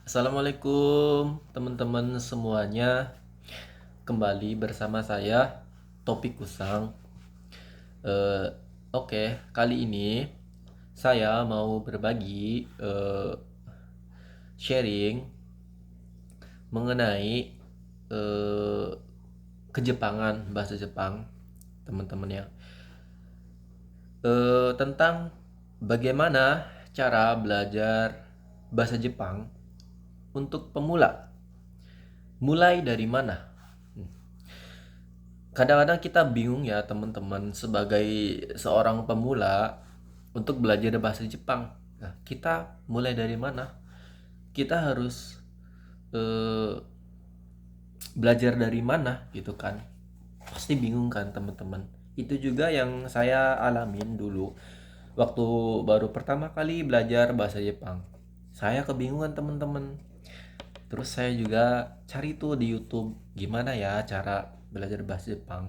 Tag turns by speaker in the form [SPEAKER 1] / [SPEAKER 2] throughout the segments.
[SPEAKER 1] Assalamualaikum teman-teman semuanya. Kembali bersama saya Topik Kusang. Eh, oke, kali ini saya mau berbagi sharing mengenai eh, kejepangan bahasa Jepang, teman-teman ya. Tentang bagaimana cara belajar bahasa Jepang untuk pemula. Mulai dari mana? Kadang-kadang kita bingung ya teman-teman sebagai seorang pemula untuk belajar bahasa Jepang. Nah, kita mulai dari mana? Kita harus eh, belajar dari mana gitu kan? Pasti bingung kan teman-teman. Itu juga yang saya alamin dulu waktu baru pertama kali belajar bahasa Jepang. Saya kebingungan teman-teman. Terus saya juga cari tuh di YouTube gimana ya cara belajar bahasa Jepang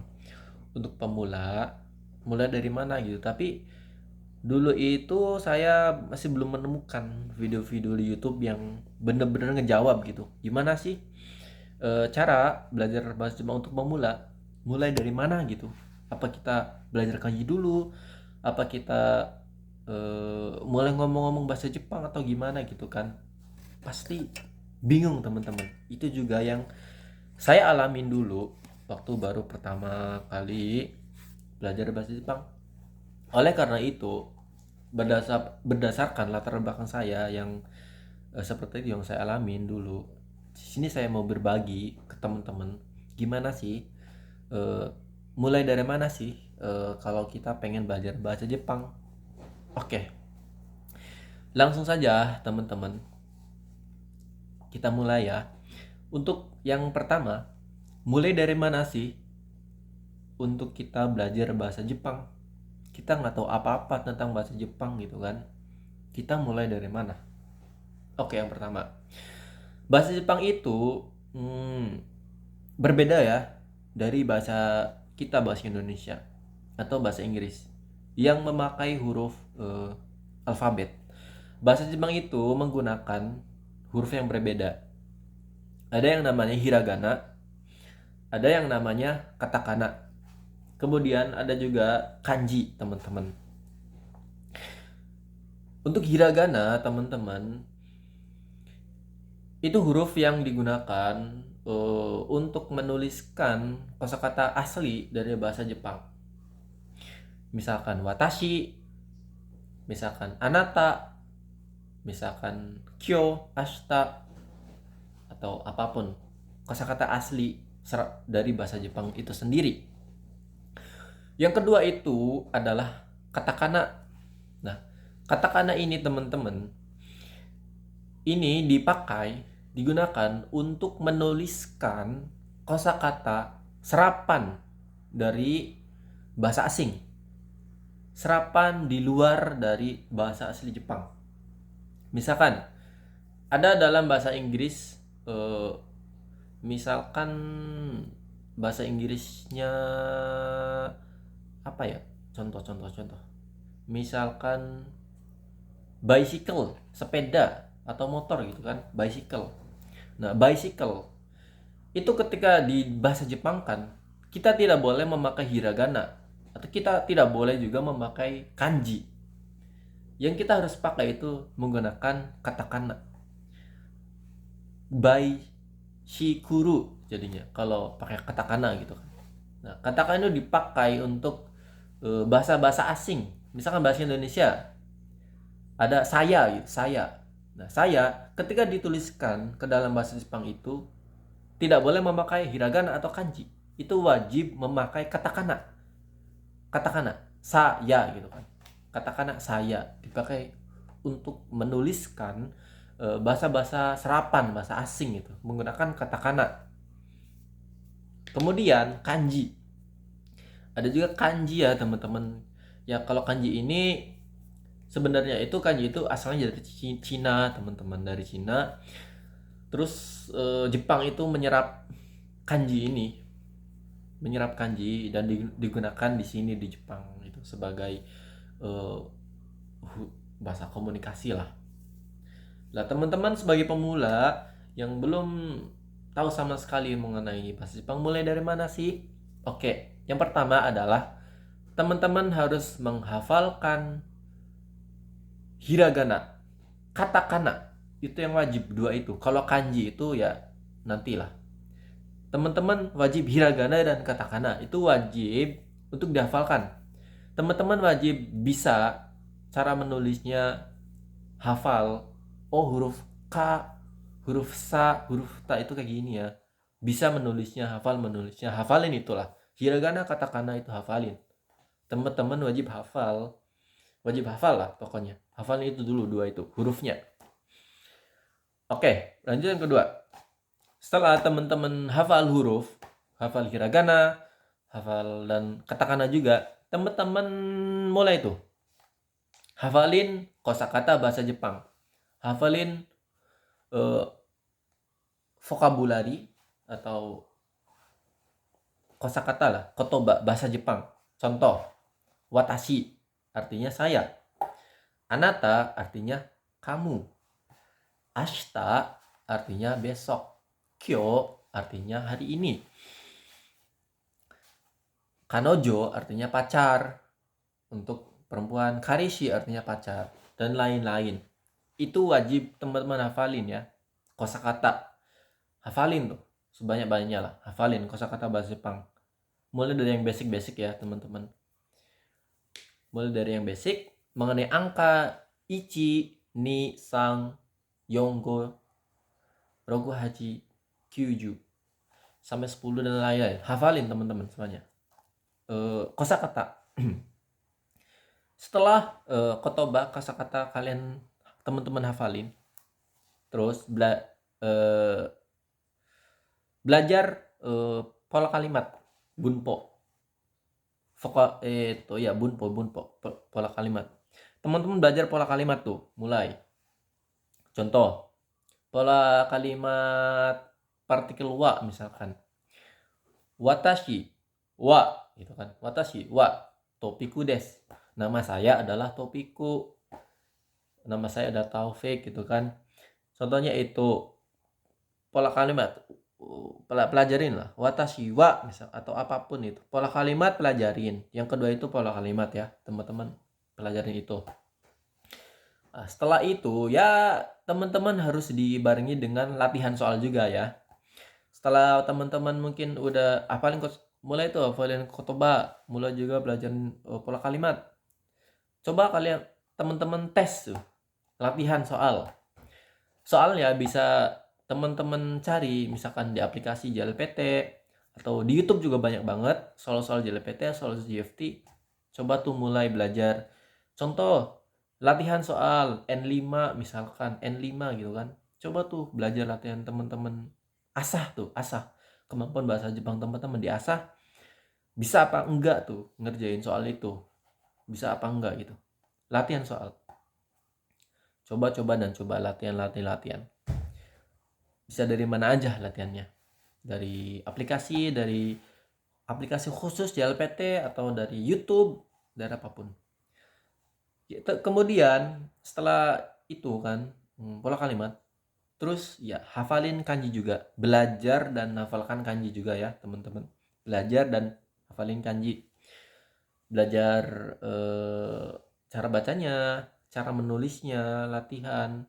[SPEAKER 1] untuk pemula, mulai dari mana gitu. Tapi dulu itu saya masih belum menemukan video-video di YouTube yang bener-bener ngejawab gitu. Gimana sih cara belajar bahasa Jepang untuk pemula? Mulai dari mana gitu? Apa kita belajar kanji dulu? Apa kita mulai ngomong-ngomong bahasa Jepang atau gimana gitu kan? Pasti bingung teman-teman. Itu juga yang saya alamin dulu waktu baru pertama kali belajar bahasa Jepang. Oleh karena itu, berdasarkan latar belakang saya yang seperti itu yang saya alamin dulu. Di sini saya mau berbagi ke teman-teman gimana sih eh, mulai dari mana sih kalau kita pengen belajar bahasa Jepang. Oke, langsung saja teman-teman. Kita mulai ya. Untuk yang pertama, mulai dari mana sih untuk kita belajar bahasa Jepang? Kita nggak tahu apa-apa tentang bahasa Jepang gitu kan. Kita mulai dari mana? Oke, yang pertama. Bahasa Jepang itu berbeda ya dari bahasa kita, bahasa Indonesia atau bahasa Inggris yang memakai huruf alfabet. Bahasa Jepang itu menggunakan huruf yang berbeda. Ada yang namanya hiragana, ada yang namanya katakana. Kemudian ada juga kanji, teman-teman. Untuk hiragana, teman-teman, itu huruf yang digunakan untuk menuliskan kosakata asli dari bahasa Jepang. Misalkan watashi, misalkan anata, misalkan kyo, ashita, atau apapun kosakata asli dari bahasa Jepang itu sendiri. Yang kedua itu adalah katakana. Nah, katakana ini teman-teman, ini digunakan untuk menuliskan kosakata serapan dari bahasa asing. Serapan di luar dari bahasa asli Jepang. Misalkan ada dalam bahasa Inggris misalkan bahasa Inggrisnya apa ya? Contoh. Misalkan bicycle, sepeda atau motor gitu kan, bicycle. Nah, bicycle itu ketika di bahasa Jepang kan, kita tidak boleh memakai hiragana atau kita tidak boleh juga memakai kanji. Yang kita harus pakai itu menggunakan katakana. Baishikuru jadinya kalau pakai katakana gitu kan. Nah, katakana itu dipakai untuk bahasa-bahasa asing. Misalkan bahasa Indonesia ada saya gitu, saya. Nah, saya ketika dituliskan ke dalam bahasa Jepang itu tidak boleh memakai hiragana atau kanji. Itu wajib memakai katakana. Katakana, saya gitu kan. Katakana saya dipakai untuk menuliskan bahasa-bahasa serapan, bahasa asing itu menggunakan katakana. Kemudian kanji. Ada juga kanji ya, teman-teman. Ya, kalau kanji ini sebenarnya itu kanji itu asalnya dari Cina, teman-teman, dari Cina. Terus Jepang itu menyerap kanji dan digunakan di sini di Jepang itu sebagai bahasa komunikasi lah. Lah teman-teman sebagai pemula yang belum tahu sama sekali mengenai bahasa Jepang, mulai dari mana sih? Oke, yang pertama adalah teman-teman harus menghafalkan hiragana, katakana. Itu yang wajib, dua itu. Kalau kanji itu ya nantilah. Teman-teman wajib hiragana dan katakana itu wajib untuk dihafalkan. Teman-teman wajib bisa cara menulisnya, hafal. Oh, huruf K, huruf sa, huruf ta itu kayak gini ya. Bisa menulisnya, hafal menulisnya, hafalin itulah. Hiragana, katakana itu hafalin. Teman-teman wajib hafal lah pokoknya. Hafalin itu dulu, dua itu hurufnya. Oke, lanjut yang kedua. Setelah teman-teman hafal huruf, hafal hiragana, hafal dan katakana juga, teman-teman mulai tuh hafalin kosakata bahasa Jepang, hafalin vokabulari atau kosakata lah, kotoba bahasa Jepang. Contoh, watashi artinya saya, anata artinya kamu, ashita artinya besok, kyo artinya hari ini, kanojo artinya pacar untuk perempuan, karishi artinya pacar, dan lain-lain. Itu wajib teman-teman hafalin ya. Kosakata hafalin tuh sebanyak-banyaknya lah, hafalin kosakata bahasa Jepang. Mulai dari yang basic-basic ya teman-teman. Mulai dari yang basic mengenai angka ichi, ni, sang, yonggo, rogo, haji, kyuju sampai 10 dan lain-lain. Hafalin teman-teman semuanya. Kosakata. Setelah kotoba kosakata kalian teman-teman hafalin, terus belajar pola kalimat bunpo. Bunpo pola kalimat. Teman-teman belajar pola kalimat tuh, mulai. Contoh, pola kalimat partikel wa misalkan. Watashi wa gitu kan. Watashi wa topiku des. Nama saya adalah Topiku. Nama saya adalah Taufik gitu kan. Contohnya itu pola kalimat, pelajarin lah. Watashi wa misal atau apapun itu. Pola kalimat pelajarin. Yang kedua itu pola kalimat ya, teman-teman pelajarin itu. Nah, setelah itu ya teman-teman harus dibarengi dengan latihan soal juga ya. Setelah teman-teman mungkin udah hafalin, mulai tuh hafalin kotoba, mulai juga belajar pola kalimat. Coba kalian teman-teman tes tuh latihan soal. Soalnya bisa teman-teman cari misalkan di aplikasi JLPT atau di YouTube juga banyak banget soal-soal JLPT, soal GFT. Coba tuh mulai belajar. Contoh, latihan soal N5 misalkan, N5 gitu kan. Coba tuh belajar latihan teman-teman. Asah kemampuan bahasa Jepang teman-teman diasah. Bisa apa enggak tuh ngerjain soal itu? Bisa apa enggak gitu. Latihan soal. Coba latihan. Bisa dari mana aja latihannya. Dari aplikasi khusus JLPT atau dari YouTube, dari apapun. Kemudian setelah itu kan pola kalimat, terus ya hafalin kanji juga. Belajar dan hafalkan kanji juga ya teman-teman. Belajar dan hafalin kanji. Belajar cara bacanya, cara menulisnya, latihan.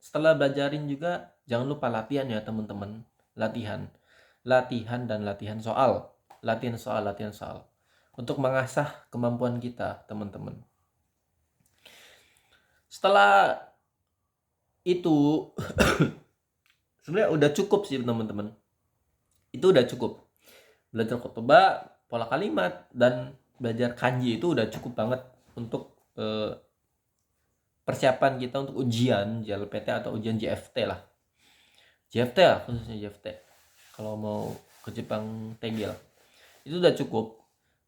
[SPEAKER 1] Setelah belajarin juga jangan lupa latihan ya teman-teman. Latihan dan latihan soal. Latihan soal untuk mengasah kemampuan kita teman-teman. Setelah itu sebenarnya udah cukup sih teman-teman. Itu udah cukup. Belajar kotoba, pola kalimat, dan belajar kanji itu udah cukup banget untuk persiapan kita untuk ujian JLPT atau ujian JFT lah. JFT lah, khususnya JFT. Kalau mau ke Jepang Tegel. Itu udah cukup.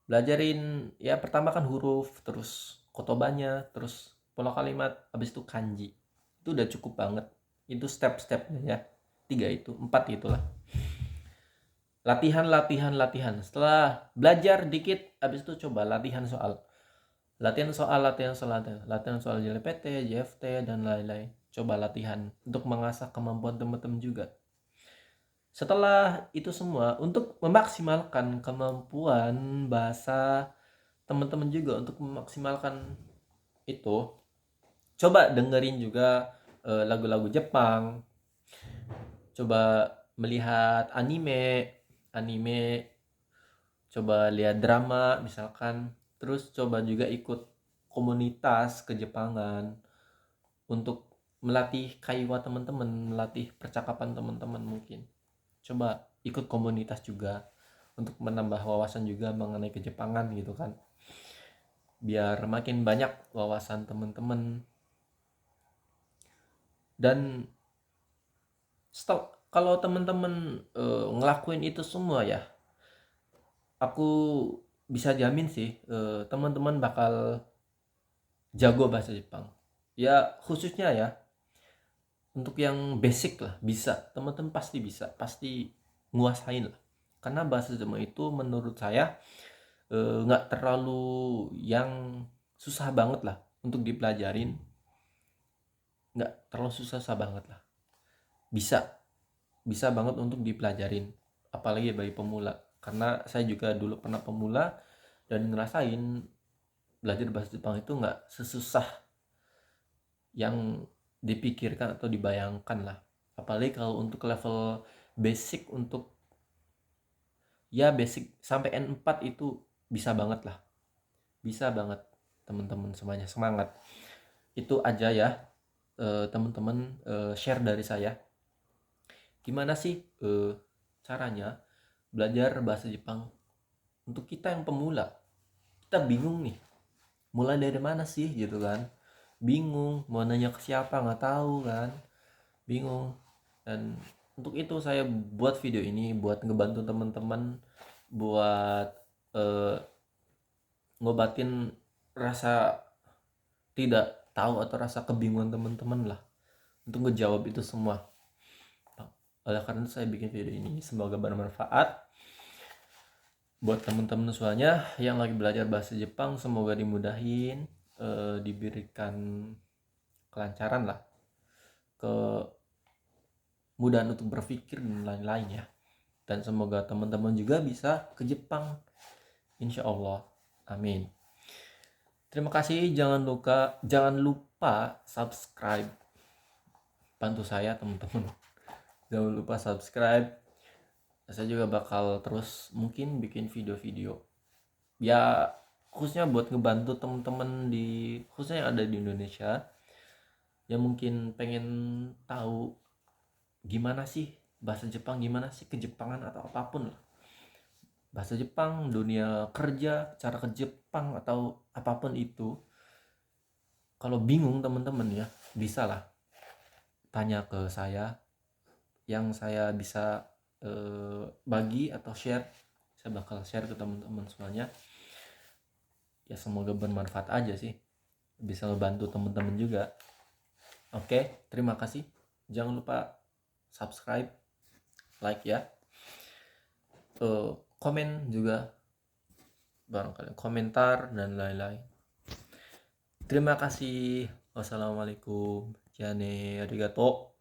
[SPEAKER 1] Belajarin ya pertama kan huruf, terus kotobanya, terus pola kalimat, habis itu kanji. Itu udah cukup banget. Itu step-stepnya ya. 3 itu, 4 itulah. Latihan. Setelah belajar dikit, habis itu coba latihan soal. latihan soal JLPT, JFT dan lain-lain. Coba latihan untuk mengasah kemampuan teman-teman juga. Setelah itu semua, untuk memaksimalkan kemampuan bahasa teman-teman juga, untuk memaksimalkan itu, coba dengerin juga lagu-lagu Jepang, coba melihat anime, coba lihat drama misalkan, terus coba juga ikut komunitas kejepangan untuk melatih kaiwa teman-teman, melatih percakapan teman-teman mungkin. Coba ikut komunitas juga untuk menambah wawasan juga mengenai kejepangan gitu kan. Biar makin banyak wawasan teman-teman. Dan kalau teman-teman ngelakuin itu semua ya, aku bisa jamin sih teman-teman bakal jago bahasa Jepang. Ya khususnya ya untuk yang basic lah, bisa, teman-teman pasti bisa, pasti nguasain lah. Karena bahasa Jepang itu menurut saya nggak terlalu yang susah banget lah untuk dipelajarin, nggak terlalu susah banget lah, bisa banget untuk dipelajarin, apalagi bagi pemula. Karena saya juga dulu pernah pemula dan ngerasain belajar bahasa Jepang itu nggak sesusah yang dipikirkan atau dibayangkan lah. Apalagi kalau untuk level basic, untuk ya basic sampai N4 itu bisa banget lah, bisa banget. Teman-teman semuanya semangat. Itu aja ya teman-teman, share dari saya. Gimana sih caranya belajar bahasa Jepang untuk kita yang pemula? Kita bingung nih, mulai dari mana sih gitu kan, bingung mau nanya ke siapa, nggak tahu kan, bingung. Dan untuk itu saya buat video ini buat ngebantu teman-teman, buat ngobatin rasa tidak tahu atau rasa kebingungan teman-teman lah, untuk ngejawab itu semua. Oleh karena itu saya bikin video ini, semoga bermanfaat buat teman-teman semuanya yang lagi belajar bahasa Jepang. Semoga dimudahin, diberikan kelancaran lah, kemudahan untuk berpikir dan lain-lain ya. Dan semoga teman-teman juga bisa ke Jepang, insya Allah, amin. Terima kasih, jangan lupa subscribe, bantu saya teman-teman. Jangan lupa subscribe. Saya juga bakal terus mungkin bikin video-video ya, khususnya buat ngebantu teman-teman khususnya yang ada di Indonesia yang mungkin pengen tahu gimana sih bahasa Jepang, gimana sih kejepangan atau apapun lah, bahasa Jepang, dunia kerja, cara ke Jepang atau apapun itu. Kalau bingung teman-teman ya, bisa lah tanya ke saya, yang saya bisa bagi atau share, saya bakal share ke teman-teman semuanya. Ya semoga bermanfaat aja sih, bisa ngebantu teman-teman juga. Oke, terima kasih. Jangan lupa subscribe, like ya. Komen juga barangkali, komentar dan lain-lain. Terima kasih. Wassalamualaikum. Jane arigato.